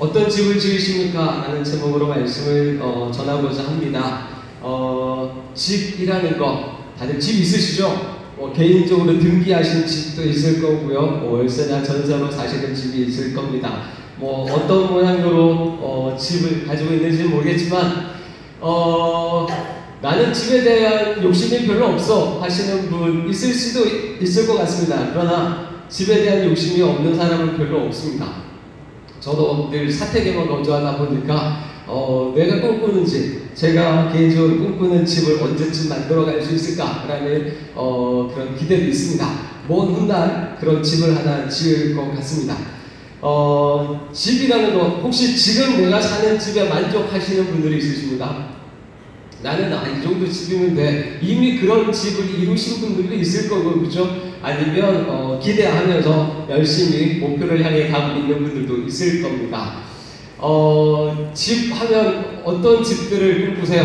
어떤 집을 지으십니까? 라는 제목으로 말씀을 전하고자 합니다. 집이라는 거 다들 집 있으시죠? 개인적으로 등기하신 집도 있을 거고요. 월세나 전세로 사시는 집이 있을 겁니다. 어떤 모양으로 집을 가지고 있는지는 모르겠지만 나는 집에 대한 욕심이 별로 없어 하시는 분 있을 수도 있을 것 같습니다. 그러나 집에 대한 욕심이 없는 사람은 별로 없습니다. 저도 늘 사택에만 거주하다 보니까 내가 꿈꾸는 집, 제가 개인적으로 꿈꾸는 집을 언제쯤 만들어갈 수 있을까라는 그런 기대도 있습니다. 먼 훗날 그런 집을 하나 지을 것 같습니다. 집이라는 것, 혹시 지금 내가 사는 집에 만족하시는 분들이 있으십니까? 나는 이 정도 집이면 돼. 이미 그런 집을 이루신 분들도 있을 거고, 그렇죠? 아니면 기대하면서 열심히 목표를 향해 가고 있는 분들도 있을 겁니다. 집 하면 어떤 집들을 꿈꾸세요?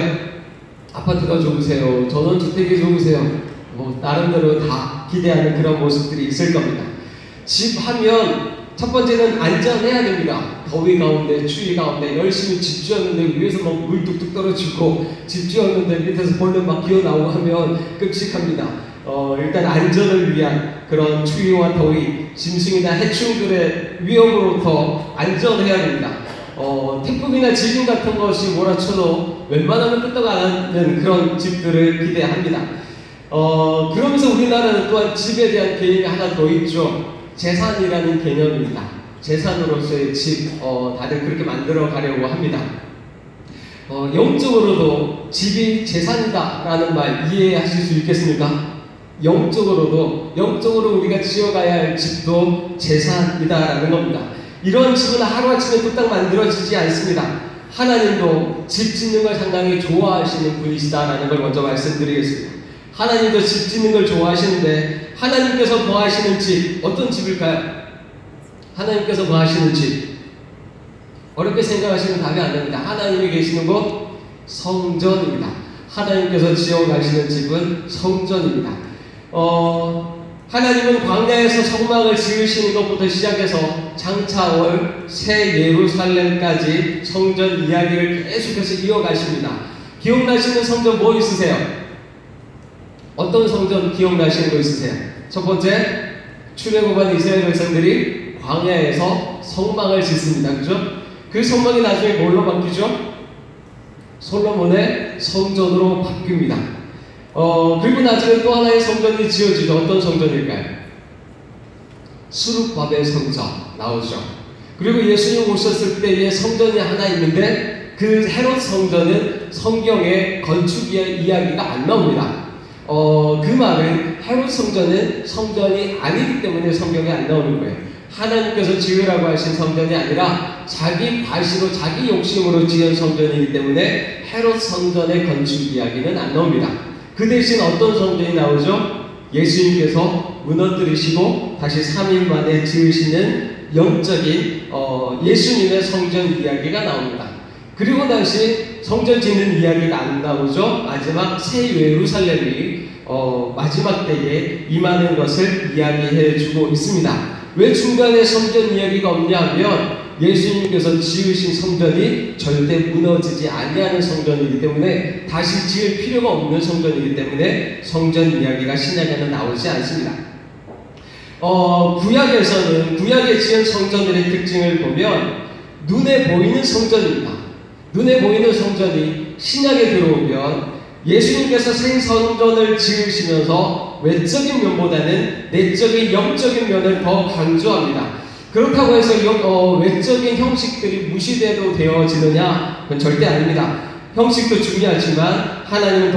아파트가 좋으세요? 전원주택이 좋으세요? 나름대로 다 기대하는 그런 모습들이 있을 겁니다. 집 하면 첫 번째는 안전해야 됩니다. 더위 가운데, 추위 가운데 열심히 집 지었는데 위에서 막 물 뚝뚝 떨어지고, 집 지었는데 밑에서 벌레 막 기어나오고 하면 끔찍합니다. 일단 안전을 위한 그런 추위와 더위, 짐승이나 해충들의 위험으로부터 안전해야 됩니다. 태풍이나 지진 같은 것이 몰아쳐도 웬만하면 끄떡하는 그런 집들을 기대합니다. 그러면서 우리나라는 또한 집에 대한 개념이 하나 더 있죠. 재산이라는 개념입니다. 재산으로서의 집, 다들 그렇게 만들어 가려고 합니다. 영적으로도 집이 재산이다라는 말 이해하실 수 있겠습니까? 영적으로 우리가 지어가야 할 집도 재산이다라는 겁니다. 이런 집은 하루아침에 뚝딱 만들어지지 않습니다. 하나님도 집 짓는 걸 상당히 좋아하시는 분이시다라는 걸 먼저 말씀드리겠습니다. 하나님도 집 짓는 걸 좋아하시는데, 하나님께서 거하시는 집, 어떤 집일까요? 하나님께서 거하시는 집, 어렵게 생각하시면 답이 안 됩니다. 하나님이 계시는 곳, 성전입니다. 하나님께서 지어가시는 집은 성전입니다. 하나님은 광야에서 성막을 지으시는 것부터 시작해서 장차올 새 예루살렘까지 성전 이야기를 계속해서 이어가십니다. 기억나시는 성전 뭐 있으세요? 어떤 성전 기억나시는 거 있으세요? 첫 번째, 출애굽한 이스라엘 백성들이 광야에서 성막을 짓습니다. 그죠? 그 성막이 나중에 뭘로 바뀌죠? 솔로몬의 성전으로 바뀝니다. 그리고 나중에 또 하나의 성전이 지어지죠. 어떤 성전일까요? 수룹바벨 성전 나오죠. 그리고 예수님 오셨을 때에 성전이 하나 있는데 그 헤롯 성전은 성경에 건축 이야기가 안 나옵니다. 그 말은 헤롯 성전은 성전이 아니기 때문에 성경에 안 나오는 거예요. 하나님께서 지으라고 하신 성전이 아니라 자기 과시로 자기 욕심으로 지은 성전이기 때문에 헤롯 성전의 건축 이야기는 안 나옵니다. 그 대신 어떤 성전이 나오죠? 예수님께서 무너뜨리시고 다시 3일 만에 지으시는 영적인 예수님의 성전 이야기가 나옵니다. 그리고 다시 성전 짓는 이야기가 안 나오죠. 마지막 새 예루살렘이 마지막 때에 임하는 것을 이야기해 주고 있습니다. 왜 중간에 성전 이야기가 없냐 하면 예수님께서 지으신 성전이 절대 무너지지 아니하는 성전이기 때문에 다시 지을 필요가 없는 성전이기 때문에 성전 이야기가 신약에는 나오지 않습니다. 구약에서는 구약에 지은 성전들의 특징을 보면 눈에 보이는 성전입니다. 눈에 보이는 성전이 신약에 들어오면 예수님께서 새 성전을 지으시면서 외적인 면보다는 내적인 영적인 면을 더 강조합니다. 그렇다고 해서 외적인 형식들이 무시돼도 되어지느냐? 그건 절대 아닙니다. 형식도 중요하지만 하나님은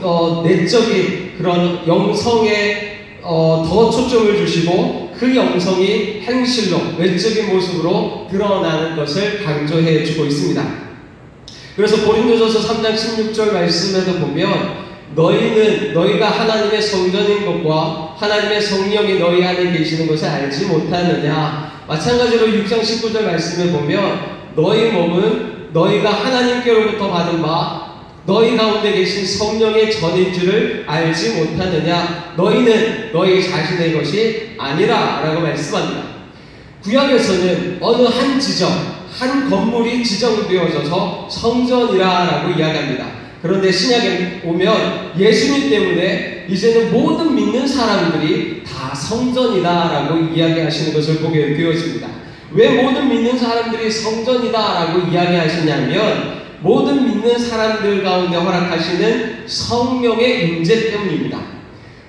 더 내적인 그런 영성에 더 초점을 주시고 그 영성이 행실로 외적인 모습으로 드러나는 것을 강조해 주고 있습니다. 그래서 고린도전서 3장 16절 말씀에도 보면 너희가 하나님의 성전인 것과 하나님의 성령이 너희 안에 계시는 것을 알지 못하느냐. 마찬가지로 6장 19절 말씀에 보면 너희 몸은 너희가 하나님께로부터 받은 바 너희 가운데 계신 성령의 전인 줄을 알지 못하느냐. 너희는 너희 자신의 것이 아니라 라고 말씀합니다. 구약에서는 어느 한 지점, 한 건물이 지정되어져서 성전이라 라고 이야기합니다. 그런데 신약에 오면 예수님 때문에 이제는 모든 믿는 사람들이 다 성전이다 라고 이야기하시는 것을 보게 되어집니다. 왜 모든 믿는 사람들이 성전이다 라고 이야기하시냐면 모든 믿는 사람들 가운데 허락하시는 성령의 임재 때문입니다.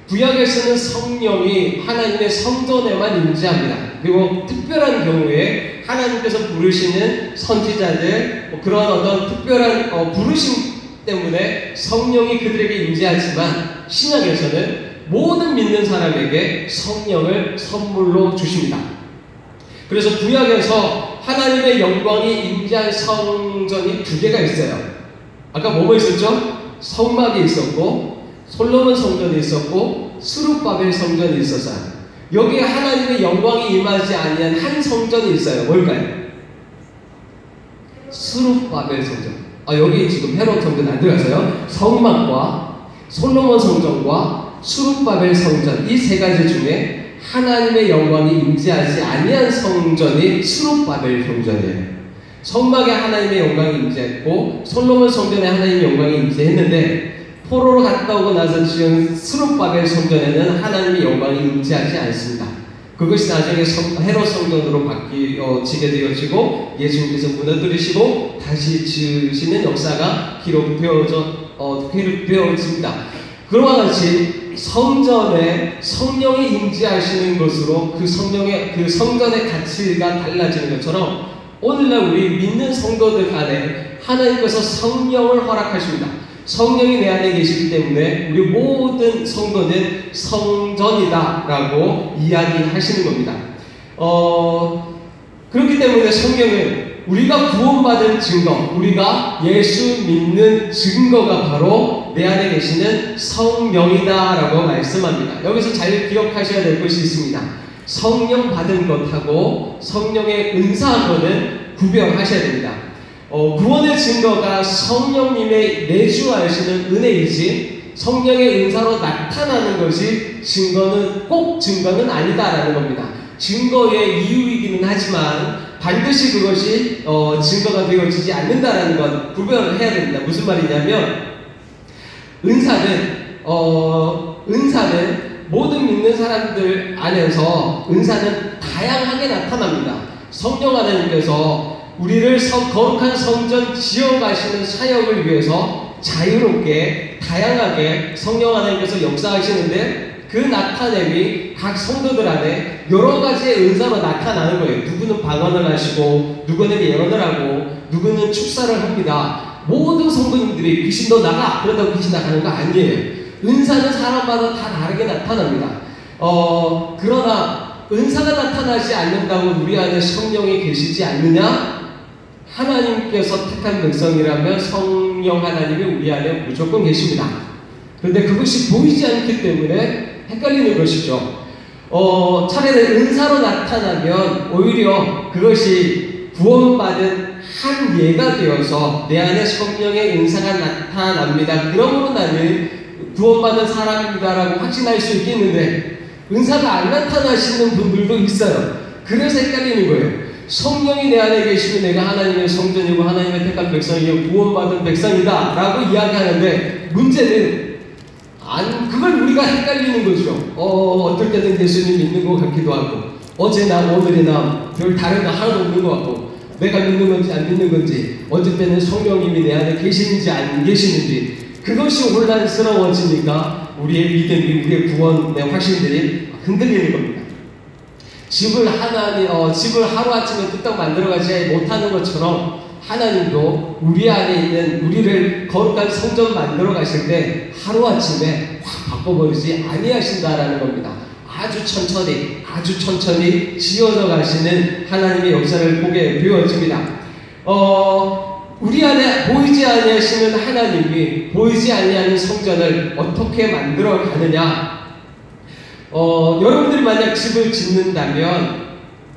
구약에서는 성령이 하나님의 성전에만 임재합니다. 그리고 특별한 경우에 하나님께서 부르시는 선지자들 그런 어떤 특별한 부르심 때문에 성령이 그들에게 임재하지만 신약에서는 모든 믿는 사람에게 성령을 선물로 주십니다. 그래서 구약에서 하나님의 영광이 임재한 성전이 두 개가 있어요. 아까 뭐뭐 있었죠? 성막이 있었고 솔로몬 성전이 있었고 수룹바벨 성전이 있었어요. 여기에 하나님의 영광이 임하지 아니한 한 성전이 있어요. 뭘까요? 수룹바벨 성전. 여기 지금 헤롯 성전 안 들어가서요. 성막과 솔로몬 성전과 수룹바벨 성전 이 세 가지 중에 하나님의 영광이 임재하지 아니한 성전이 수룹바벨 성전이에요. 성막에 하나님의 영광이 임재했고 솔로몬 성전에 하나님의 영광이 임재했는데 포로로 갔다 오고 나서 지은 수룹바벨 성전에는 하나님의 영광이 임재하지 않습니다. 그것이 나중에 헤롯 성전으로 바뀌어지게 되어지고 예수님께서 무너뜨리시고 다시 지으시는 역사가 기록되어집니다. 그와 같이 성전에 성령이 임재하시는 것으로 그 성전의 가치가 달라지는 것처럼 오늘날 우리 믿는 성도들 안에 하나님께서 성령을 허락하십니다. 성령이 내 안에 계시기 때문에 우리 모든 성도는 성전이다 라고 이야기하시는 겁니다. 그렇기 때문에 성경은 우리가 구원받은 증거, 우리가 예수 믿는 증거가 바로 내 안에 계시는 성령이다 라고 말씀합니다. 여기서 잘 기억하셔야 될 것이 있습니다. 성령 받은 것하고 성령의 은사하고는 구별하셔야 됩니다. 구원의 증거가 성령님의 내주하시는 은혜이지 성령의 은사로 나타나는 것이 꼭 증거는 아니다라는 겁니다. 증거의 이유이기는 하지만 반드시 그것이 증거가 되어지지 않는다라는 것 구별을 해야 됩니다. 무슨 말이냐면 은사는 모든 믿는 사람들 안에서 은사는 다양하게 나타납니다. 성령 하나님께서 우리를 거룩한 성전 지어가시는 사역을 위해서 자유롭게 다양하게 성령 하나님께서 역사하시는데 그 나타냄이 각 성도들 안에 여러 가지의 은사로 나타나는 거예요. 누구는 방언을 하시고 누구는 예언을 하고 누구는 축사를 합니다. 모든 성도님들이 귀신도 나가 그러다고 귀신 나가는 거 아니에요. 은사는 사람마다 다 다르게 나타납니다. 그러나 은사가 나타나지 않는다고 우리 안에 성령이 계시지 않느냐? 하나님께서 택한 백성이라면 성령 하나님이 우리 안에 무조건 계십니다. 그런데 그것이 보이지 않기 때문에 헷갈리는 것이죠. 차라리 은사로 나타나면 오히려 그것이 구원받은 한 예가 되어서 내 안에 성령의 은사가 나타납니다. 그러므로 나는 구원받은 사람이다라고 확신할 수 있겠는데 은사가 안 나타나시는 분들도 있어요. 그래서 헷갈리는 거예요. 성령이 내 안에 계시면 내가 하나님의 성전이고 하나님의 택한 백성이고 구원받은 백성이다 라고 이야기하는데 문제는 그걸 우리가 헷갈리는 거죠. 어떨 때는 예수님 믿는 것 같기도 하고 어제나 오늘이나 별 다른 거 하나도 없는 것 같고 내가 믿는 건지 안 믿는 건지 어쩔 때는 성령님이 내 안에 계시는지 안 계시는지 그것이 혼란스러워지니까 우리의 믿음이 우리의 구원의 확신들이 흔들리는 겁니다. 집을 하루아침에 뚝딱 만들어가지 못하는 것처럼 하나님도 우리 안에 있는 우리를 거룩한 성전 만들어 가실 때 하루아침에 확 바꿔버리지 아니하신다라는 겁니다. 아주 천천히 지어져 가시는 하나님의 역사를 보게 되어집니다. 우리 안에 보이지 아니하시는 하나님이 보이지 아니하는 성전을 어떻게 만들어 가느냐? 여러분들이 만약 집을 짓는다면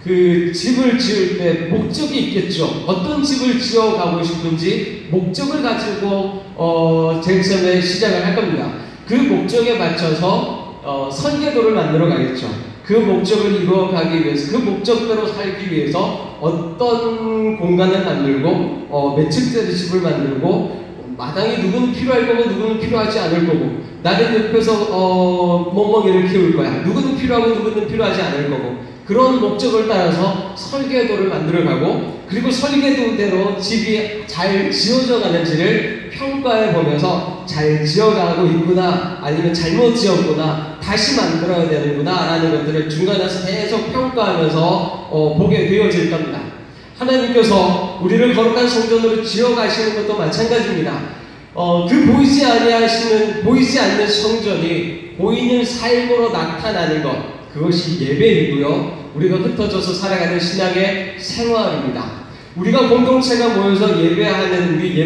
그 집을 지을 때 목적이 있겠죠. 어떤 집을 지어가고 싶은지 목적을 가지고 제일 처음에 시작을 할 겁니다. 그 목적에 맞춰서 설계도를 만들어 가겠죠. 그 목적을 이루어가기 위해서 그 목적대로 살기 위해서 어떤 공간을 만들고 몇 층짜리 집을 만들고 마당이 누구는 필요할 거고 누구는 필요하지 않을 거고 나는 옆에서 멍멍이를 키울 거야. 누구는 필요하고 누구는 필요하지 않을 거고 그런 목적을 따라서 설계도를 만들어가고 그리고 설계도대로 집이 잘 지어져 가는지를 평가해 보면서 잘 지어가고 있구나 아니면 잘못 지었구나 다시 만들어야 되는구나 라는 것들을 중간에서 계속 평가하면서 보게 되어질 겁니다. 하나님께서 우리를 거룩한 성전으로 지어가시는 것도 마찬가지입니다. 그 보이지 않는 성전이 보이는 삶으로 나타나는 것 그것이 예배이고요. 우리가 흩어져서 살아가는 신앙의 생활입니다. 우리가 공동체가 모여서 예배하는 우리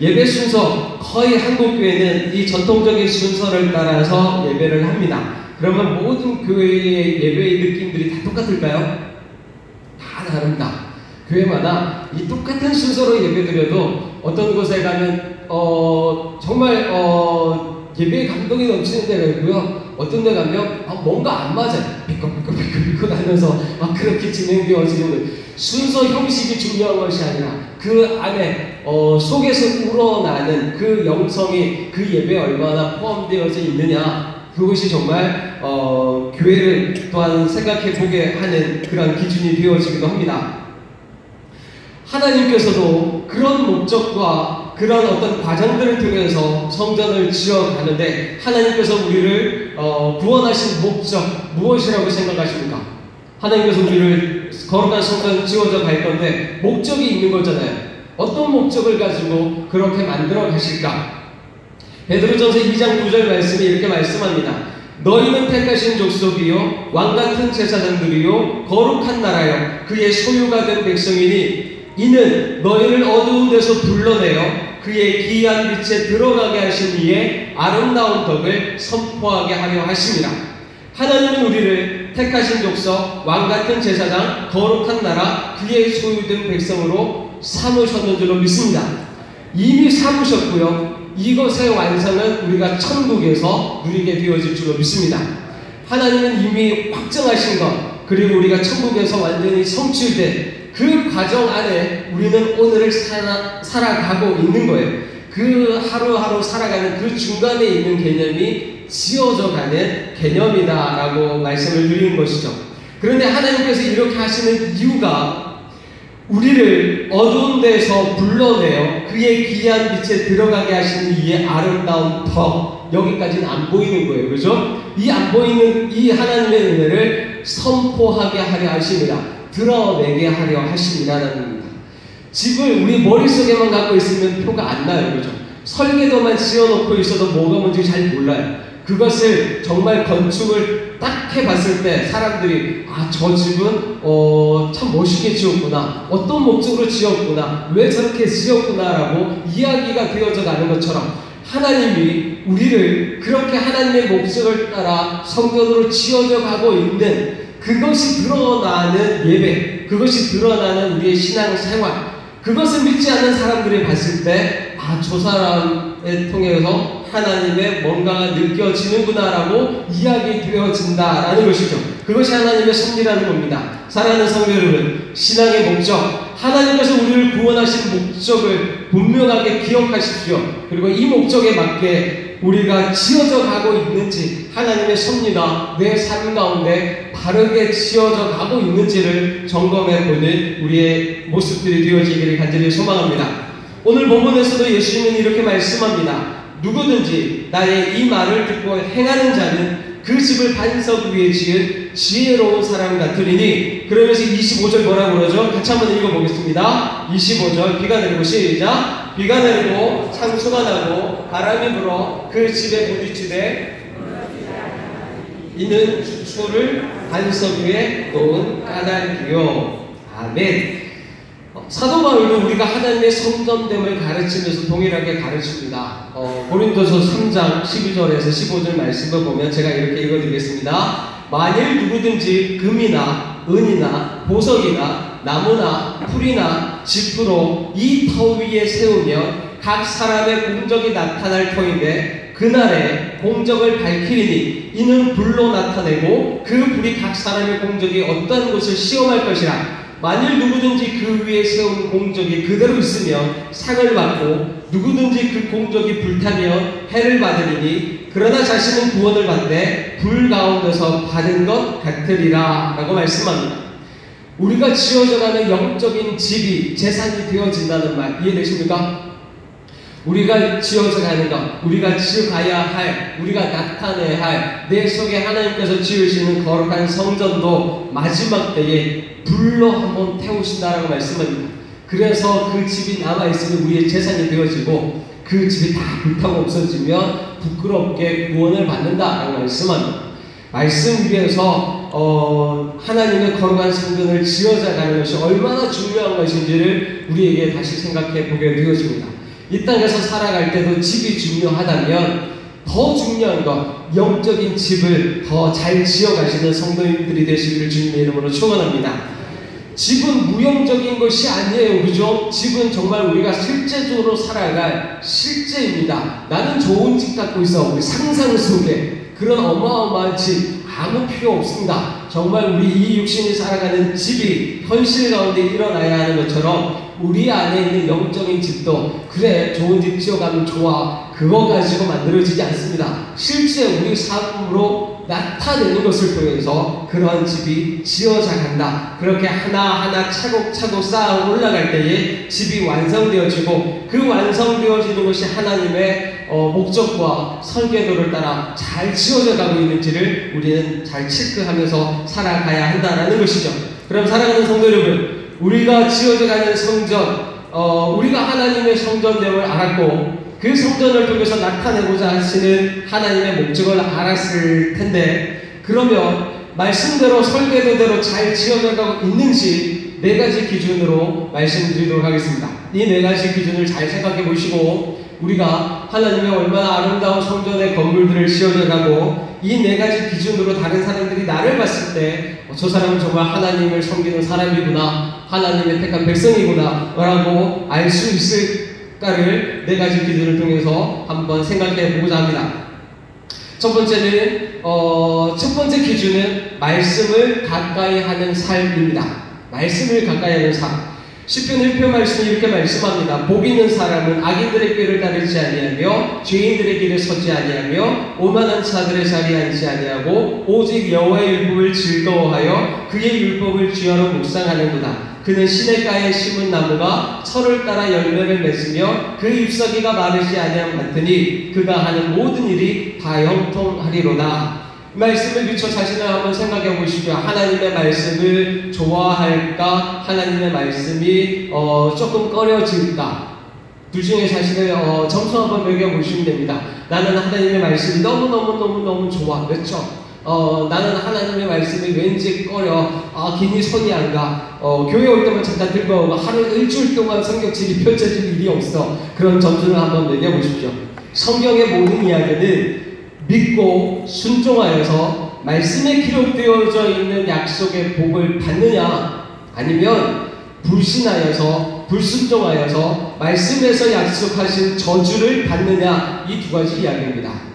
예배 순서 거의 한국교회는 이 전통적인 순서를 따라서 예배를 합니다. 그러면 모든 교회의 예배의 느낌들이 다 똑같을까요? 다 다릅니다. 교회마다 이 똑같은 순서로 예배드려도 어떤 곳에 가면 정말 예배의 감동이 넘치는 데가 있고요. 어떤 데 가면 뭔가 안 맞아요. 비꼬비꼬 하면서 그렇게 진행되어지는 순서 형식이 중요한 것이 아니라 그 안에 속에서 우러나는 그 영성이 그 예배에 얼마나 포함되어져 있느냐 그것이 정말 교회를 또한 생각해 보게 하는 그런 기준이 되어지기도 합니다. 하나님께서도 그런 목적과 그런 어떤 과정들을 통해서 성전을 지어가는데 하나님께서 우리를 구원하신 목적 무엇이라고 생각하십니까? 하나님께서 우리를 거룩한 성전 지어져 갈 건데 목적이 있는 거잖아요. 어떤 목적을 가지고 그렇게 만들어 가실까? 베드로전서 2장 9절 말씀이 이렇게 말씀합니다. 너희는 택하신 족속이요 왕같은 제사장들이요 거룩한 나라요 그의 소유가 된 백성이니 이는 너희를 어두운 데서 불러내어 그의 기이한 빛에 들어가게 하신 이의 아름다운 덕을 선포하게 하려 하심이라. 하나님은 우리를 택하신 족속, 왕같은 제사장, 거룩한 나라, 그의 소유된 백성으로 삼으셨는 줄로 믿습니다. 이미 삼으셨고요. 이것의 완성은 우리가 천국에서 누리게 되어질 줄로 믿습니다. 하나님은 이미 확정하신 것, 그리고 우리가 천국에서 완전히 성취된 그 과정 안에 우리는 오늘을 살아가고 있는 거예요. 그 하루하루 살아가는 그 중간에 있는 개념이 지어져 가는 개념이다라고 말씀을 드리는 것이죠. 그런데 하나님께서 이렇게 하시는 이유가 우리를 어두운 데서 불러내어 그의 귀한 빛에 들어가게 하시는 이의 아름다운 덕, 여기까지는 안 보이는 거예요. 그죠? 이 안 보이는 이 하나님의 은혜를 선포하게 하려 하십니다. 드러내게 하려 하십니다라는 겁니다. 집을 우리 머릿속에만 갖고 있으면 표가 안 나요. 그죠? 설계도만 지어놓고 있어도 뭐가 뭔지 잘 몰라요. 그것을 정말 건축을 딱 해봤을 때 사람들이 저 집은 참 멋있게 지었구나, 어떤 목적으로 지었구나, 왜 저렇게 지었구나 라고 이야기가 되어져 가는 것처럼 하나님이 우리를 그렇게 하나님의 목적을 따라 성전으로 지어져 가고 있는, 그것이 드러나는 예배, 그것이 드러나는 우리의 신앙생활, 그것을 믿지 않는 사람들이 봤을 때 저 사람을 통해서 하나님의 뭔가가 느껴지는구나라고 이야기되어진다라는 것이죠. 그것이 하나님의 섭리라는 겁니다. 사랑하는 성도 여러분, 신앙의 목적, 하나님께서 우리를 구원하신 목적을 분명하게 기억하십시오. 그리고 이 목적에 맞게 우리가 지어져 가고 있는지, 하나님의 섭리가 내 삶 가운데 바르게 지어져 가고 있는지를 점검해 보는 우리의 모습들이 되어지기를 간절히 소망합니다. 오늘 본문에서도 예수님은 이렇게 말씀합니다. 누구든지 나의 이 말을 듣고 행하는 자는 그 집을 반석 위에 지은 지혜로운 사람 같으리니. 그러면서 25절 뭐라고 그러죠? 같이 한번 읽어보겠습니다. 25절 비가 내리고, 시작. 비가 내리고 창수가 나고 바람이 불어 그 집에 부딪히되 이는 주초를 반석 위에 놓은 까닭이요. 아멘. 사도 바울은 우리가 하나님의 성전됨을 가르치면서 동일하게 가르칩니다. 고린도서 3장 12절에서 15절 말씀을 보면 제가 이렇게 읽어드리겠습니다. 만일 누구든지 금이나 은이나 보석이나 나무나 풀이나 짚으로 이 터 위에 세우면 각 사람의 공적이 나타날 터인데 그날에 공적을 밝히리니 이는 불로 나타내고 그 불이 각 사람의 공적이 어떠한 것을 시험할 것이라. 만일 누구든지 그 위에 세운 공적이 그대로 있으면 상을 받고 누구든지 그 공적이 불타면 해를 받으리니 그러나 자신은 구원을 받되 불 가운데서 받은 것 같으리라 라고 말씀합니다. 우리가 지어져가는 영적인 집이 재산이 되어진다는 말 이해되십니까? 우리가 지어져 가는 것, 우리가 지어가야 할, 우리가 나타내야 할 내 속에 하나님께서 지으시는 거룩한 성전도 마지막 때에 불로 한번 태우신다라고 말씀합니다. 그래서 그 집이 남아있으면 우리의 재산이 되어지고 그 집이 다 불타고 없어지면 부끄럽게 구원을 받는다라고 말씀합니다. 말씀 위에서 하나님의 거룩한 성전을 지어져가는 것이 얼마나 중요한 것인지를 우리에게 다시 생각해 보게 되어집니다. 이 땅에서 살아갈 때도 집이 중요하다면 더 중요한 것, 영적인 집을 더 잘 지어가시는 성도님들이 되시기를 주님의 이름으로 축원합니다. 집은 무용적인 것이 아니에요. 그죠? 집은 정말 우리가 실제적으로 살아갈 실제입니다. 나는 좋은 집 갖고 있어. 우리 상상 속에 그런 어마어마한 집 아무 필요 없습니다. 정말 우리 이 육신이 살아가는 집이 현실 가운데 일어나야 하는 것처럼 우리 안에 있는 영적인 집도 그래 좋은 집 지어가면 좋아 그거 가지고 만들어지지 않습니다. 실제 우리 삶으로 나타내는 것을 통해서 그러한 집이 지어져 간다. 그렇게 하나하나 차곡차곡 쌓아 올라갈 때에 집이 완성되어지고 그 완성되어지는 것이 하나님의 목적과 설계도를 따라 잘 지어져 가고 있는지를 우리는 잘 체크하면서 살아가야 한다는 것이죠. 그럼 사랑하는 성도 여러분, 우리가 지어져가는 성전, 우리가 하나님의 성전됨을 알았고 그 성전을 통해서 나타내고자 하시는 하나님의 목적을 알았을 텐데, 그러면 말씀대로 설계도대로 잘 지어져가고 있는지 네 가지 기준으로 말씀드리도록 하겠습니다. 이 네 가지 기준을 잘 생각해 보시고 우리가 하나님의 얼마나 아름다운 성전의 건물들을 지어져가고 이 네 가지 기준으로 다른 사람들이 나를 봤을 때 저 사람은 정말 하나님을 섬기는 사람이구나, 하나님의 택한 백성이구나 라고 알 수 있을까를 네 가지 기준을 통해서 한번 생각해 보고자 합니다. 첫 번째는 첫 번째 기준은 말씀을 가까이 하는 삶입니다. 말씀을 가까이 하는 삶. 시편 1편 말씀이 이렇게 말씀합니다. 복 있는 사람은 악인들의 길을 따르지 아니하며 죄인들의 길을 서지 아니하며 오만한 자들의 자리에 앉지 아니하고 오직 여호와의 율법을 즐거워하여 그의 율법을 주야로 묵상하는구나. 그는 시냇가에 심은 나무가 철을 따라 열매를 맺으며 그 잎사귀가 마르지 아니함 같으니 그가 하는 모든 일이 다 형통하리로다. 말씀을 비춰 자신을 한번 생각해 보십시오. 하나님의 말씀을 좋아할까? 하나님의 말씀이 조금 꺼려질까? 둘 중에 자신을 점수 한번 매겨보시면 됩니다. 나는 하나님의 말씀이 너무너무 좋아. 그렇죠? 나는 하나님의 말씀이 왠지 꺼려. 괜히 손이 안 가. 교회 올 때만 잠깐 들고 오고 하루 일주일 동안 성경책이 펼쳐질 일이 없어. 그런 점수를 한번 매겨보십시오. 성경의 모든 이야기는 믿고 순종하여서 말씀에 기록되어져 있는 약속의 복을 받느냐, 아니면 불신하여서 불순종하여서 말씀에서 약속하신 저주를 받느냐, 이 두 가지 이야기입니다.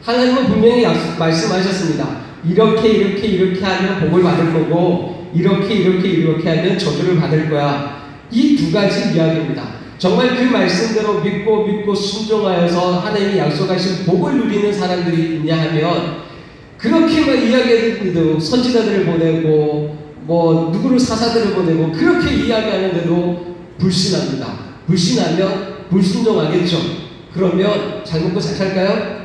하나님은 분명히 말씀하셨습니다. 이렇게 하면 복을 받을 거고 이렇게 하면 저주를 받을 거야. 이 두 가지 이야기입니다. 정말 그 말씀대로 믿고 순종하여서 하나님이 약속하신 복을 누리는 사람들이 있냐 하면, 그렇게만 이야기해도 선지자들을 보내고 누구를 사사들을 보내고 그렇게 이야기하는데도 불신합니다. 불신하면 불순종하겠죠. 그러면 잘 먹고 잘 살까요?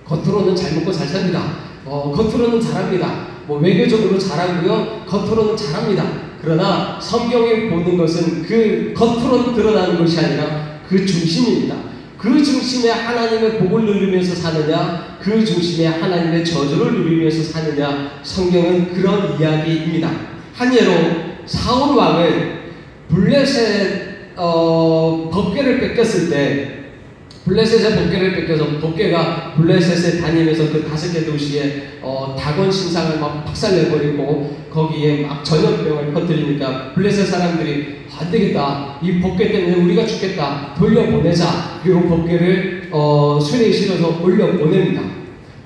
겉으로는 잘 먹고 잘 삽니다. 겉으로는 잘합니다. 외교적으로 잘하고요. 겉으로는 잘합니다. 그러나 성경에 보는 것은 그 겉으로 드러나는 것이 아니라 그 중심입니다. 그 중심에 하나님의 복을 누리면서 사느냐, 그 중심에 하나님의 저주를 누리면서 사느냐, 성경은 그런 이야기입니다. 한 예로 사울 왕은 블레셋 법궤를 뺏겼을 때, 블레셋의 법궤를 뺏겨서 법궤가 블레셋에 다니면서 그 5개 도시에 다곤 신상을 막 박살내버리고 거기에 막 전염병을 퍼뜨리니까 블레셋 사람들이 안 되겠다, 이 법궤 때문에 우리가 죽겠다, 돌려보내자. 그리고 법궤를 수레에 실어서 올려보냅니다.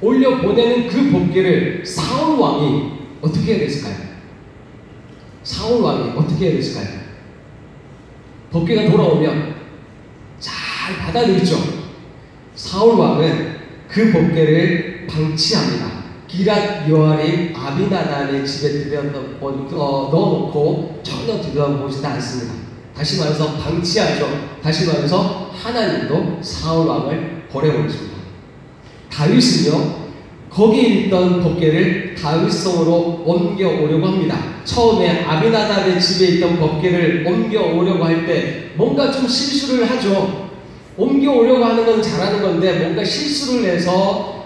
올려보내는 그 법궤를 사울 왕이 어떻게 해야 됐을까요? 사울 왕이 어떻게 해야 됐을까요? 법궤가 돌아오면 잘 받아들이죠. 사울 왕은 그 법궤를 방치합니다. 기랏 여아림 아비나답의 집에 넣어놓고 전혀 들여다보지도 않습니다. 다시 말해서 방치하죠. 다시 말해서 하나님도 사울 왕을 버려버리십니다. 다윗은요, 거기에 있던 법궤를 다윗성으로 옮겨오려고 합니다. 처음에 아비나답의 집에 있던 법궤를 옮겨오려고 할 때 뭔가 좀 실수를 하죠. 옮겨오려고 하는 건 잘하는 건데 뭔가 실수를 해서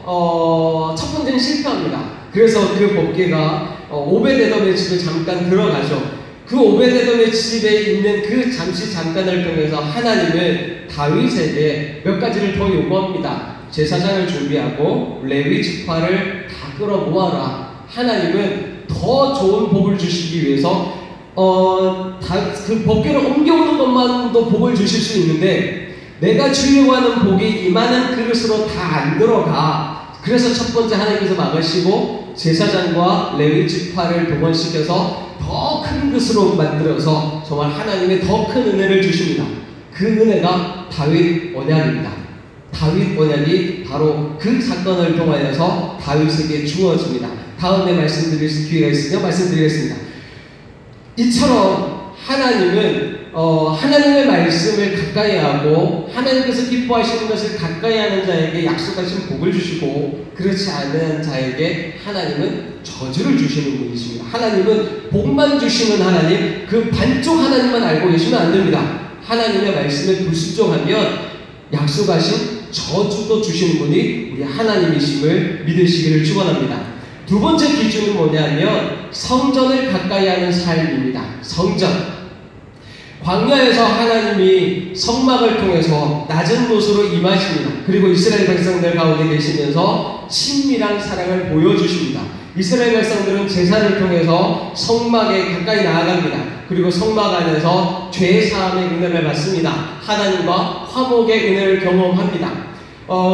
첫 번째는 실패합니다. 그래서 그 법궤가 오베데돔의 집에 잠깐 들어가죠. 그 오베데돔의 집에 있는 그 잠깐을 통해서 하나님은 다윗에게 몇 가지를 더 요구합니다. 제사장을 준비하고 레위 지파를 다 끌어 모아라. 하나님은 더 좋은 복을 주시기 위해서 그 법궤를 옮겨오는 것만도 복을 주실 수 있는데, 내가 주려고 하는 복이 이만한 그릇으로 다 안 들어가. 그래서 첫 번째 하나님께서 막으시고 제사장과 레위 지파를 동원시켜서 더 큰 그릇으로 만들어서 정말 하나님의 더 큰 은혜를 주십니다. 그 은혜가 다윗 언약입니다. 다윗 언약이 바로 그 사건을 통하여서 다윗에게 주어집니다. 다음에 말씀드릴 기회가 있으면 말씀드리겠습니다. 이처럼 하나님은 하나님의 말씀을 가까이 하고 하나님께서 기뻐하시는 것을 가까이 하는 자에게 약속하신 복을 주시고, 그렇지 않은 자에게 하나님은 저주를 주시는 분이십니다. 하나님은 복만 주시는 하나님, 그 반쪽 하나님만 알고 계시면 안 됩니다. 하나님의 말씀에 불순종하면 약속하신 저주도 주시는 분이 우리 하나님이심을 믿으시기를 축원합니다. 두 번째 기준은 뭐냐면 성전을 가까이 하는 삶입니다. 성전. 광야에서 하나님이 성막을 통해서 낮은 곳으로 임하십니다. 그리고 이스라엘 백성들 가운데 계시면서 친밀한 사랑을 보여주십니다. 이스라엘 백성들은 제사를 통해서 성막에 가까이 나아갑니다. 그리고 성막 안에서 죄사함의 은혜를 받습니다. 하나님과 화목의 은혜를 경험합니다.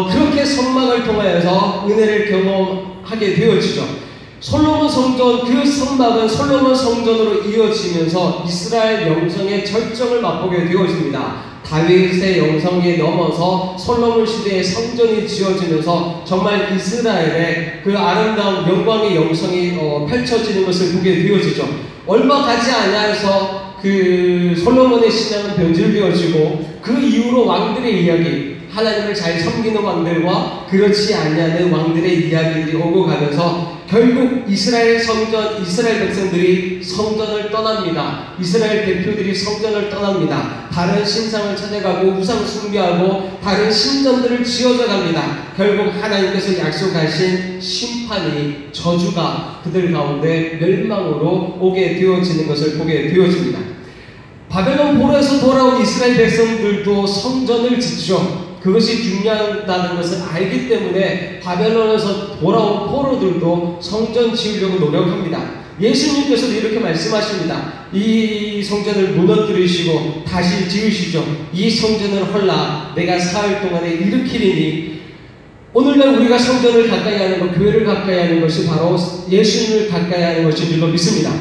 그렇게 성막을 통하여서 은혜를 경험하게 되어지죠. 솔로몬 성전, 그 성막은 솔로몬 성전으로 이어지면서 이스라엘 영성의 절정을 맛보게 되어집니다. 다윗의 영성에 넘어서 솔로몬 시대의 성전이 지어지면서 정말 이스라엘의 그 아름다운 영광의 영성이 펼쳐지는 것을 보게 되어지죠. 얼마 가지 않아서 그 솔로몬의 신앙은 변질되어지고 그 이후로 왕들의 이야기, 하나님을 잘 섬기는 왕들과 그렇지 아니하는 왕들의 이야기들이 오고 가면서 결국 이스라엘 성전, 이스라엘 백성들이 성전을 떠납니다. 이스라엘 대표들이 성전을 떠납니다. 다른 신상을 찾아가고 우상 숭배하고 다른 신전들을 지어져 갑니다. 결국 하나님께서 약속하신 심판이, 저주가 그들 가운데 멸망으로 오게 되어지는 것을 보게 되어집니다. 바벨론 포로에서 돌아온 이스라엘 백성들도 성전을 짓죠. 그것이 중요하다는 것을 알기 때문에 바벨론에서 돌아온 포로들도 성전 지으려고 노력합니다. 예수님께서도 이렇게 말씀하십니다. 이 성전을 무너뜨리시고 다시 지으시죠. 이 성전을 헐라 내가 사흘 동안에 일으키리니. 오늘날 우리가 성전을 가까이 하는 것, 교회를 가까이 하는 것이 바로 예수님을 가까이 하는 것인 줄로 믿습니다.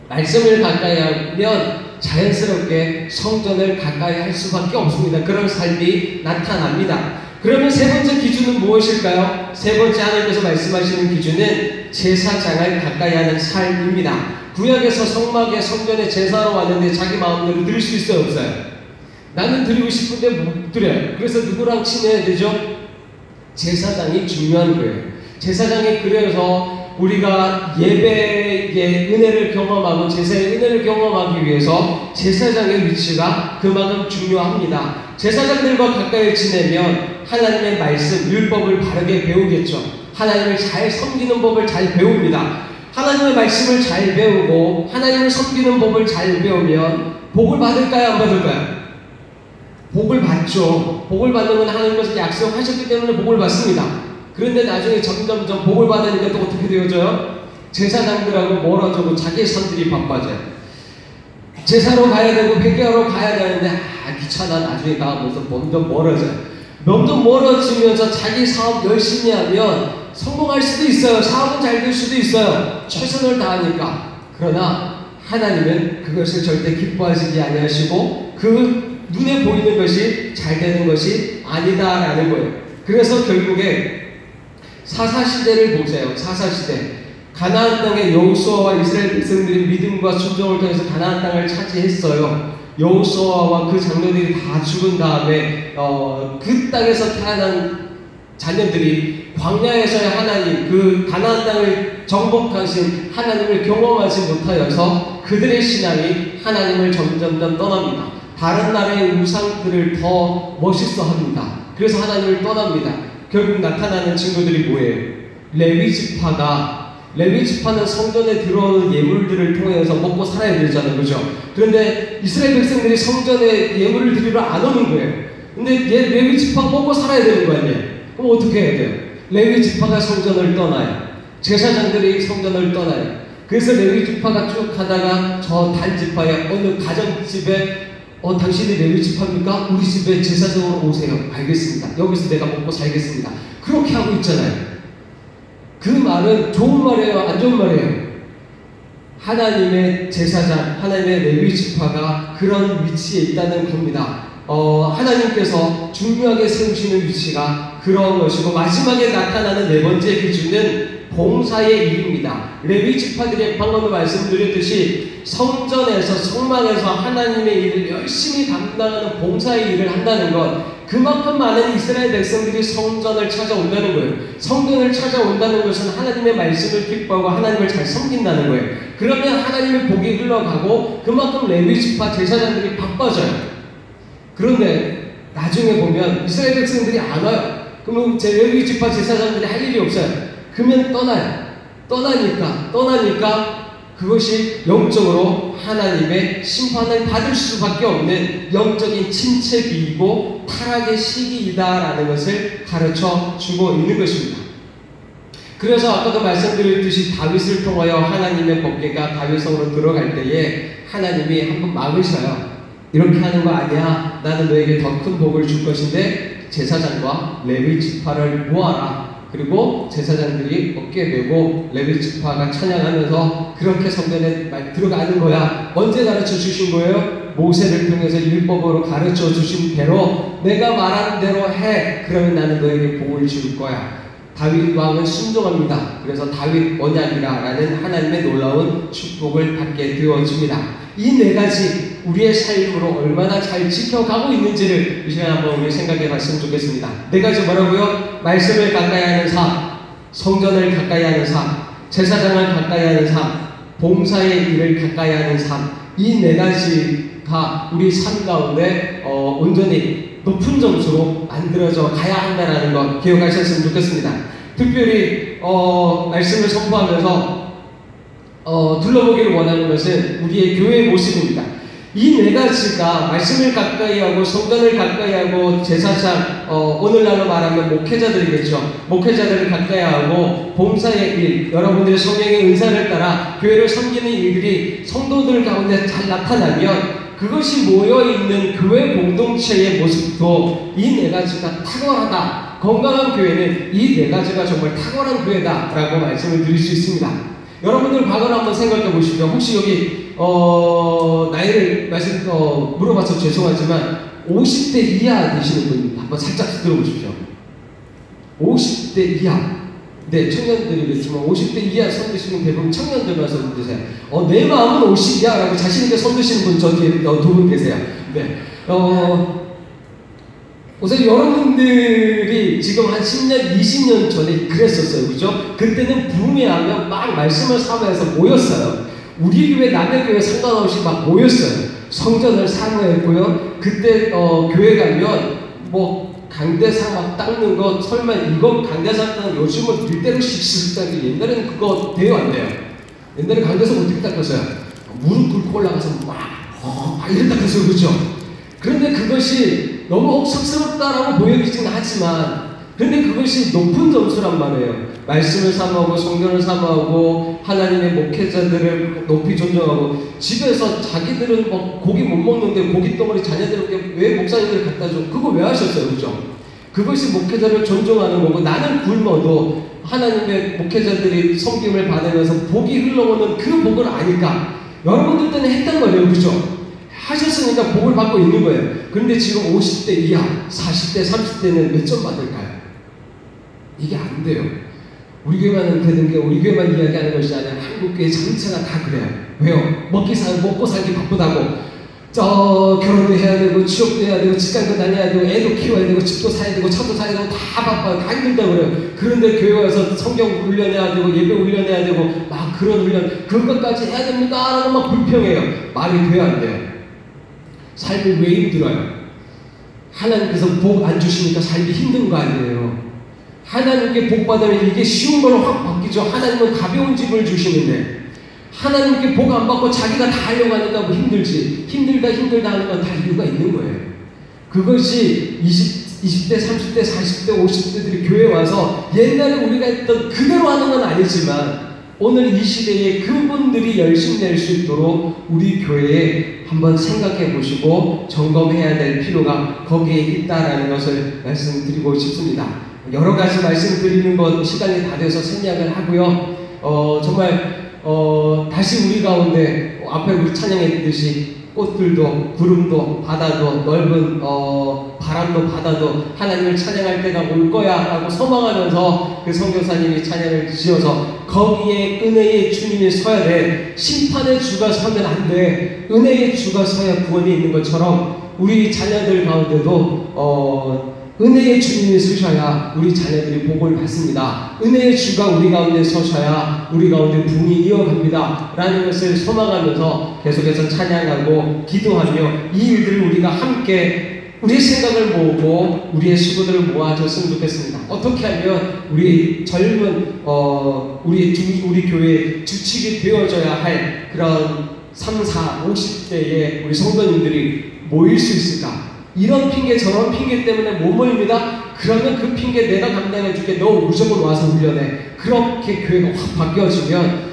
말씀을 가까이 하면 자연스럽게 성전을 가까이 할 수밖에 없습니다. 그런 삶이 나타납니다. 그러면 세 번째 기준은 무엇일까요? 세 번째 하나님께서 말씀하시는 기준은 제사장을 가까이 하는 삶입니다. 구약에서 성막에 성전에 제사로 왔는데 자기 마음대로 드릴 수 있어요, 없어요? 나는 드리고 싶은데 못 드려요. 그래서 누구랑 친해야 되죠? 제사장이 중요한 거예요. 제사장이 그래서 우리가 예배의 은혜를 경험하고 제사의 은혜를 경험하기 위해서 제사장의 위치가 그만큼 중요합니다. 제사장들과 가까이 지내면 하나님의 말씀, 율법을 바르게 배우겠죠. 하나님을 잘 섬기는 법을 잘 배웁니다. 하나님의 말씀을 잘 배우고 하나님을 섬기는 법을 잘 배우면 복을 받을까요? 안 받을까요? 복을 받죠. 복을 받는 건 하나님께서 약속하셨기 때문에 복을 받습니다. 그런데 나중에 점점점 복을 받으니까 또 어떻게 되어져요? 제사장들하고 멀어지고 자기 선들이 바빠져요. 제사로 가야 되고 회개하러 가야 되는데 귀찮아 나중에 가면서 점점 멀어져요. 점점 멀어지면서 자기 사업 열심히 하면 성공할 수도 있어요. 사업은 잘 될 수도 있어요. 최선을 다하니까. 그러나 하나님은 그것을 절대 기뻐하시지 아니하시고 그 눈에 보이는 것이 잘 되는 것이 아니다라는 거예요. 그래서 결국에 사사시대를 보세요. 사사시대. 가나안 땅의 여호수아와 이스라엘 백성들이 믿음과 순종을 통해서 가나안 땅을 차지했어요. 여호수아와 그 장로들이 다 죽은 다음에 그 땅에서 태어난 자녀들이 광야에서의 하나님, 그 가나안 땅을 정복하신 하나님을 경험하지 못하여서 그들의 신앙이 하나님을 점점점 떠납니다. 다른 나라의 우상들을 더 멋있어 합니다. 그래서 하나님을 떠납니다. 결국 나타나는 친구들이 뭐예요? 레위지파는 성전에 들어오는 예물들을 통해서 먹고 살아야 되잖아요. 그죠? 그런데 이스라엘 백성들이 성전에 예물을 드리러 안 오는 거예요. 근데 레위지파가 먹고 살아야 되는 거 아니에요? 그럼 어떻게 해야 돼요? 레위지파가 성전을 떠나요. 제사장들이 성전을 떠나요. 그래서 레위지파가 쭉 가다가 저 단지파의 어느 가정집에 당신이 레위지파입니까? 우리 집에 제사장으로 오세요. 알겠습니다. 여기서 내가 먹고 살겠습니다. 그렇게 하고 있잖아요. 그 말은 좋은 말이에요? 안 좋은 말이에요? 하나님의 제사장, 하나님의 레위지파가 그런 위치에 있다는 겁니다. 하나님께서 중요하게 세우시는 위치가 그런 것이고, 마지막에 나타나는 네 번째 기준은 봉사의 일입니다. 레위지파들이 방금 말씀드렸듯이 성전에서 성막에서 하나님의 일을 열심히 감당하는 봉사의 일을 한다는 것, 그만큼 많은 이스라엘 백성들이 성전을 찾아온다는 거예요. 성전을 찾아온다는 것은 하나님의 말씀을 기뻐하고 하나님을 잘 섬긴다는 거예요. 그러면 하나님의 복이 흘러가고 그만큼 레위지파 제사장들이 바빠져요. 그런데 나중에 보면 이스라엘 백성들이 안 와요. 그러면 레위지파 제사장들이 할 일이 없어요. 그러면 떠나요. 떠나니까 그것이 영적으로 하나님의 심판을 받을 수밖에 없는 영적인 침체기이고 타락의 시기이다라는 것을 가르쳐 주고 있는 것입니다. 그래서 아까도 말씀드렸듯이 다윗을 통하여 하나님의 법궤가 다윗성으로 들어갈 때에 하나님이 한번 막으셔요. 이렇게 하는 거 아니야. 나는 너에게 더 큰 복을 줄 것인데 제사장과 레위 지파를 모아라. 그리고 제사장들이 어깨에 메고 레위 지파가 찬양하면서 그렇게 성전에 들어가는 거야. 언제 가르쳐 주신 거예요? 모세를 통해서 율법으로 가르쳐 주신 대로 내가 말하는 대로 해. 그러면 나는 너에게 복을 줄 거야. 다윗 왕은 순종합니다. 그래서 다윗 언약이라는 하나님의 놀라운 축복을 받게 되어집니다. 이 네 가지 우리의 삶으로 얼마나 잘 지켜가고 있는지를 이 시간에 한번 우리 생각해 봤으면 좋겠습니다. 네 가지 뭐라고요? 말씀을 가까이 하는 삶, 성전을 가까이 하는 삶, 제사장을 가까이 하는 삶, 봉사의 일을 가까이 하는 삶. 이 네 가지가 우리 삶 가운데 온전히 높은 점수로 만들어져 가야 한다는 것 기억하셨으면 좋겠습니다. 특별히 말씀을 선포하면서 둘러보기를 원하는 것은 우리의 교회의 모습입니다. 이 네 가지가 말씀을 가까이 하고 성전을 가까이 하고 제사장, 오늘날로 말하면 목회자들이겠죠. 목회자들을 가까이 하고 봉사의 일, 여러분들의 성령의 은사를 따라 교회를 섬기는 일들이 성도들 가운데 잘 나타나면 그것이 모여있는 교회 공동체의 모습도 이 네 가지가 탁월하다. 건강한 교회는 이 네 가지가 정말 탁월한 교회다라고 말씀을 드릴 수 있습니다. 여러분들 과거를 한번 생각해 보시죠. 혹시 여기 나이를 물어봐서 죄송하지만 50대 이하 되시는 분 한번 살짝 들어보십시오. 50대 이하. 네, 청년들이겠지만 50대 이하 손 드시는 대부분 청년들만 손 드세요. 내 마음은 50 이하라고 자신있게 손 드시는 분 저 뒤에 두 분 계세요. 네. 우선 여러분들이 지금 한 10년, 20년 전에 그랬었어요. 그죠? 그때는 붐이하면 막 말씀을 사모해서 모였어요. 우리 교회, 남의 교회 상관없이 막 모였어요. 성전을 사모했고요. 그때 교회 가면 뭐 강대상 막 닦는 거 설마 이거 강대상 닦는 요즘은 밀대로 씩씩 닦는 옛날에는 그거 돼요 안 돼요? 옛날에 강대상 어떻게 닦았어요? 무릎 꿇고 올라가서 막 이렇게 닦았어요. 그죠? 그런데 그것이 너무 쑥스럽다라고 보여지긴 하지만 근데 그것이 높은 점수란 말이에요. 말씀을 사모하고 성경을 사모하고 하나님의 목회자들을 높이 존경하고 집에서 자기들은 뭐 고기 못 먹는데 고기 덩어리 자녀들에게 왜 목사님들 갖다 줘? 그거 왜 하셨어요? 그죠? 그것이 목회자를 존중하는 거고 나는 굶어도 하나님의 목회자들이 섬김을 받으면서 복이 흘러오는 그 복을 아니까 여러분들 때는 했단 말이에요. 그죠? 하셨으니까 복을 받고 있는 거예요. 그런데 지금 50대 이하, 40대, 30대는 몇 점 받을까요? 이게 안 돼요. 우리 교회만 되는 게 우리 교회만 이야기하는 것이 아니라 한국교회 전체가 다 그래요. 왜요? 먹고 살기 바쁘다고. 결혼도 해야 되고, 취업도 해야 되고, 직장도 다녀야 되고, 애도 키워야 되고, 집도 사야 되고, 차도 사야 되고, 다 바빠요. 다 힘들다고 그래요. 그런데 교회 와서 성경 훈련해야 되고, 예배 훈련해야 되고, 막 그런 훈련, 그것까지 해야 됩니까? 라고 막 불평해요. 말이 돼야 안 돼요. 삶이 왜 힘들어요? 하나님께서 복 안 주시니까 삶이 힘든 거 아니에요. 하나님께 복 받으면 이게 쉬운 걸로 확 바뀌죠. 하나님은 가벼운 집을 주시는데 하나님께 복 안 받고 자기가 다 하려고 하니까 뭐 힘들지. 힘들다 하는 건 다 이유가 있는 거예요. 그것이 20대, 30대, 40대, 50대들이 교회에 와서 옛날에 우리가 했던 그대로 하는 건 아니지만 오늘 이 시대에 그분들이 열심히 낼 수 있도록 우리 교회에 한번 생각해 보시고 점검해야 될 필요가 거기에 있다라는 것을 말씀드리고 싶습니다. 여러 가지 말씀드리는 것 시간이 다 돼서 생략을 하고요. 정말 다시 우리 가운데 앞에 우리 찬양했듯이 꽃들도 구름도 바다도 넓은 바람도 바다도 하나님을 찬양할 때가 올 거야 라고 소망하면서 그 선교사님이 찬양을 지어서 거기에 은혜의 주님이 서야 돼. 심판의 주가 서면 안 돼. 은혜의 주가 서야 구원이 있는 것처럼 우리 자녀들 가운데도 은혜의 주님이 서셔야 우리 자녀들이 복을 받습니다. 은혜의 주가 우리 가운데 서셔야 우리 가운데 붕이 이어갑니다. 라는 것을 소망하면서 계속해서 찬양하고 기도하며 이 일들을 우리가 함께 우리의 생각을 모으고 우리의 수고들을 모아줬으면 좋겠습니다. 어떻게 하면 우리 젊은 우리 교회의 주축이 되어져야 할 그런 3, 4, 50대의 우리 성도님들이 모일 수 있을까? 이런 핑계 저런 핑계 때문에 못 모입니다. 그러면 그 핑계 내가 감당해 줄게. 너 무조건 와서 훈련해. 그렇게 교회가 확 바뀌어지면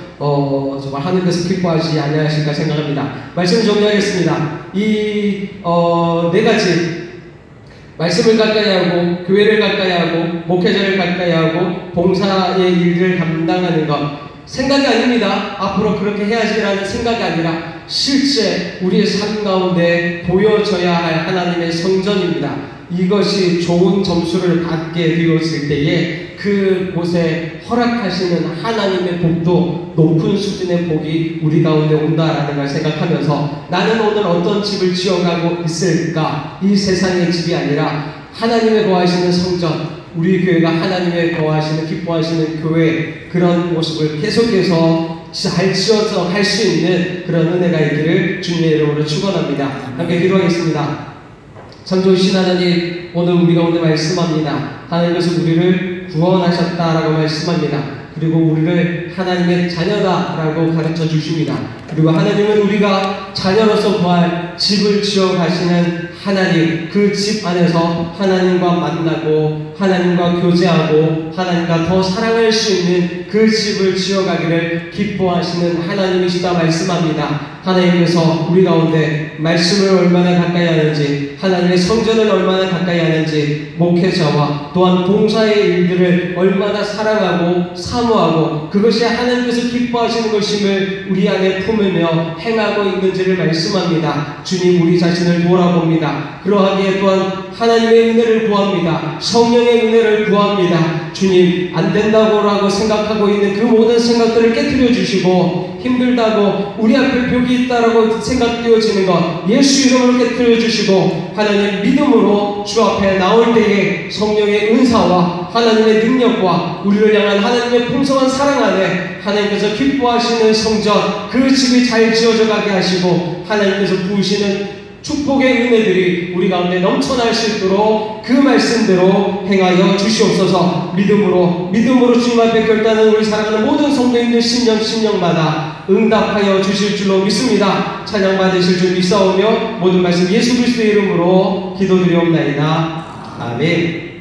정말 하늘께서 기뻐하지 아니하실까 생각합니다. 말씀을 정리하겠습니다. 이 네 가지 말씀을 가까이 하고 교회를 가까이 하고 목회자를 가까이 하고 봉사의 일을 감당하는 것 생각이 아닙니다. 앞으로 그렇게 해야지라는 생각이 아니라 실제 우리의 삶 가운데 보여져야 할 하나님의 성전입니다. 이것이 좋은 점수를 받게 되었을 때에 그곳에 허락하시는 하나님의 복도 높은 수준의 복이 우리 가운데 온다라는 걸 생각하면서 나는 오늘 어떤 집을 지어가고 있을까? 이 세상의 집이 아니라 하나님의 거하시는 성전, 우리 교회가 하나님의 거하시는 기뻐하시는 교회, 그런 모습을 계속해서 잘 지어서 갈 수 있는 그런 은혜가 있기를 주님의 이름으로 축원합니다. 함께 기도하겠습니다. 참 좋으신 하나님, 오늘 우리 가운데 말씀합니다. 하나님께서 우리를 구원하셨다라고 말씀합니다. 그리고 우리를 하나님의 자녀다라고 가르쳐 주십니다. 그리고 하나님은 우리가 자녀로서 구할 집을 지어 가시는 하나님, 그 집 안에서 하나님과 만나고 하나님과 교제하고 하나님과 더 사랑할 수 있는 그 집을 지어가기를 기뻐하시는 하나님이시다 말씀합니다. 하나님께서 우리 가운데 말씀을 얼마나 가까이 하는지, 하나님의 성전을 얼마나 가까이 하는지, 목회자와 또한 봉사의 일들을 얼마나 사랑하고 사모하고 그것이 하나님께서 기뻐하시는 것임을 우리 안에 품으며 행하고 있는지를 말씀합니다. 주님, 우리 자신을 돌아봅니다. 그러하기에 또한 하나님의 은혜를 구합니다. 성령의 은혜를 구합니다. 주님, 안 된다고라고 생각하고 있는 그 모든 생각들을 깨뜨려 주시고, 힘들다고 우리 앞에 벽이 있다라고 생각되어지는 것 예수 이름으로 깨뜨려 주시고, 하나님 믿음으로 주 앞에 나올 때에 성령의 은사와 하나님의 능력과 우리를 향한 하나님의 풍성한 사랑 안에 하나님께서 기뻐하시는 성전, 그 집이 잘 지어져 가게 하시고 하나님께서 부으시는 축복의 은혜들이 우리 가운데 넘쳐날 수 있도록 그 말씀대로 행하여 주시옵소서. 믿음으로 주님 앞에 결단하는 우리 사랑하는 모든 성도님들 심령마다 응답하여 주실 줄로 믿습니다. 찬양 받으실 줄 믿사오며 모든 말씀 예수 그리스도의 이름으로 기도드리옵나이다. 아멘.